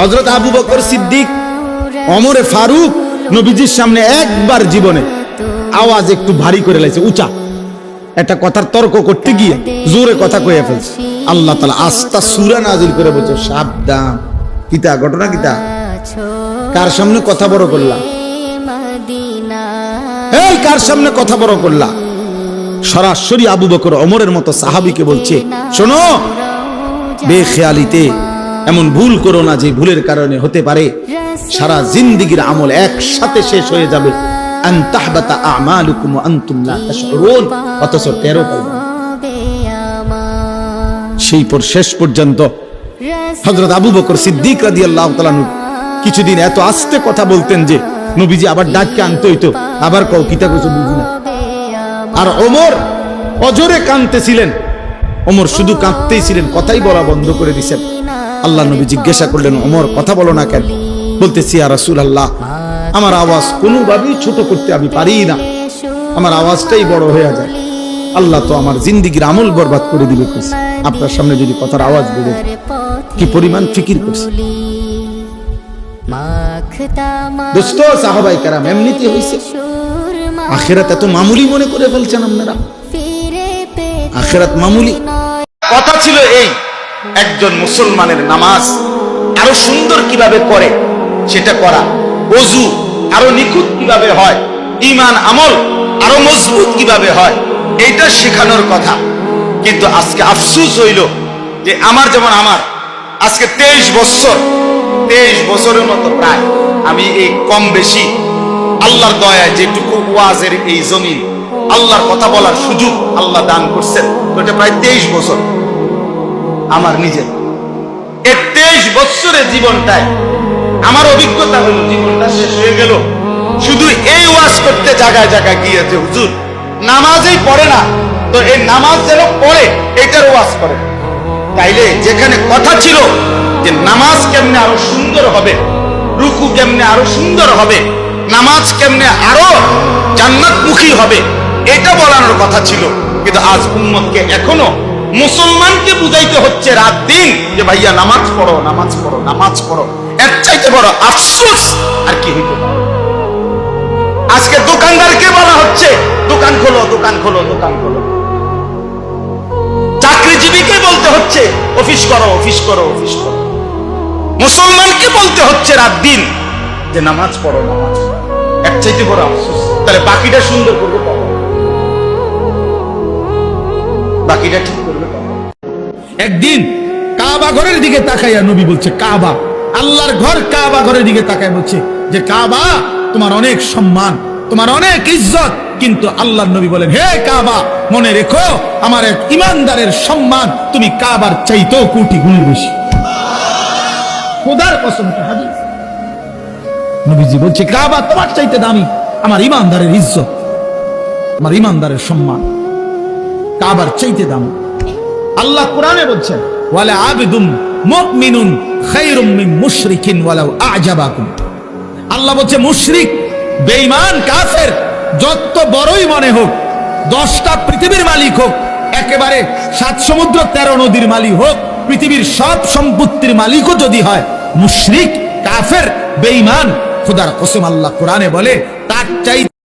হযরত আবু বকর সিদ্দিক, ওমরে ফারুক নবীজির সামনে একবার জীবনে আওয়াজ একটু ভারী করে লাইছে, উঁচা একটা কথার তর্ক করতে গিয়ে জোরে কথা কয়ে ফেলছে। আল্লাহ তাআলা আস্তা সূরা নাজিল করে বলছে, সাবধান। কিতা ঘটনা কিতা? কার সামনে কথা বড় করলা? এই কার সামনে কথা বড় করলা? সরাসরি আবু বকর ওমরের মতো সাহাবীকে বলছে, শোনো, বেখেয়ালিতে এমন ভুল করো না যে ভুলের কারণে হতে পারে সারা জিন্দেগীর আমল একসাথে শেষ হয়ে যাবে। আন তাহবাতা আমালুকুম ওয়া আনতুম লা তাশউরুন, অথচ টেরও পাইবে না। সেই পর শেষ পর্যন্ত হযরত আবু বকর সিদ্দিক রাদিয়াল্লাহু তাআলা কিছুদিন এত আস্তে কথা বলতেন যে নবীজি আবার ডাককে আনতে হইতো, আবার কও কিতা কইছো বুঝি না। আর ওমর অজরে কাঁদতেছিলেন, ওমর শুধু কাঁদতেই ছিলেন, কথাই বলা বন্ধ করে দিয়েছেন। আল্লাহ নবী জিজ্ঞাসা করলেন, ওমর কথা বলো না কেন? বলতেছি, ইয়া রাসূলুল্লাহ, আমার আওয়াজ কোনোভাবেই ছোট করতে আমি পারি না, আমার আওয়াজটাই বড় হয়ে যায়। আল্লাহ তো আমার জিন্দেগীর আমল বরবাদ করে দিবে, আপনার সামনে যদি কথার আওয়াজ বেড়ে কি পরিমাণ ফিকির করছে। দোস্ত, সাহাবায়ে কেরাম এমনিতে হইছে। আখিরাত এত মামুলি মনে করে ফেলছেন আপনারা। আখিরাত মামুলি। কথা ছিল এই, একজন মুসলমানের নামাজ আরো সুন্দর কিভাবে করে সেটা করা, ওযু আরো নিখুঁত কিভাবে হয়, ঈমান আমল আরো মজবুত কিভাবে হয়, এইটা শেখানোর কথা। কিন্তু আজকে আফসোস হইল যে আমার যেমন আমার আজকে 23 বছরের মতো প্রায় আমি এই কম বেশি আল্লাহর দয়ায় যেটুকু ওয়াজের এই জমিন আল্লাহর কথা বলার সুযোগ আল্লাহ দান করছেন, ওটা প্রায় 23 বছর আমার নিজের। এই 23 বছরের জীবনটায় আমার অভিজ্ঞতা হলো জীবনটা শেষ হয়ে গেল শুধু এই ওয়াজ করতে জায়গায় জায়গায় গিয়ে যে হুজুর নামাজই পড়ে না, তো এই নামাজ যেন পড়ে এটার ওয়াজ করে। তাইলে যেখানে কথা ছিল যে নামাজ কেমনে আরো সুন্দর হবে, রুকু কেমনে আরো সুন্দর হবে, নামাজ কেমনে আরো জান্নাতমুখী হবে, এটা বলানোর কথা ছিল। কিন্তু আজ উম্মতকে এখনো মুসলমানকে বুঝাইতে হচ্ছে রাত দিন যে ভাইয়া নামাজ পড়ো, নামাজ পড়ো, নামাজ পড়ো। এর চাইতে বড় আফসোস আর কি হইতে পারে? আজকে দোকানদারকে বলা হচ্ছে দোকান খোলো, দোকান খোলো, দোকান খোলো। চাকরিজীবীকে বলতে হচ্ছে অফিস করো, অফিস করো, অফিস করো। মুসলমানকে বলতে হচ্ছে রাত দিন যে নামাজ পড়ো, নামাজ পড়ো। এর চাইতে বড় আফসোস। তাহলে বাকিটা সুন্দর করবে কখন? বাকিটা ঠিক করবে কখন? একদিন কাবা ঘরের দিকে তাকাইয়া নবী বলছে, কাবা আল্লাহর ঘর, কাবা ঘরের দিকে তাকায় বলছে যে কাবা তোমার অনেক সম্মান, তোমার অনেক ইজ্জত। কিন্তু আল্লাহর নবী বলেন, হে কাবা, মনে রেখো আমার এক ইমানদারের সম্মান তুমি কাবার চাইতেও কোটি গুণ বেশি। খোদার কসম, হাদিস নবীজি বলছে কাবা তোমার চাইতে দামি, আমার ইমানদারের ইজ্জত, আমার ইমানদারের সম্মান কাবার চাইতে দামি। আল্লাহ কোরআনে বলছেন, ওয়ালা আবদুম মুমিনুন খায়রুম মিন মুশরিকিন ওয়ালাউ আ'জাবাকুম। আল্লাহ বলছে মুশরিক, বেঈমান, কাফের যত বড়ই মনে হোক, 10টা পৃথিবীর মালিক হোক, একেবারে 7 সমুদ্র 13 নদীর মালিক হোক, পৃথিবীর সব সম্পত্তির মালিকও যদি হয়, মুশরিক, কাফের, বেঈমান, খোদার কসম আল্লাহ কোরআনে বলে তার চাই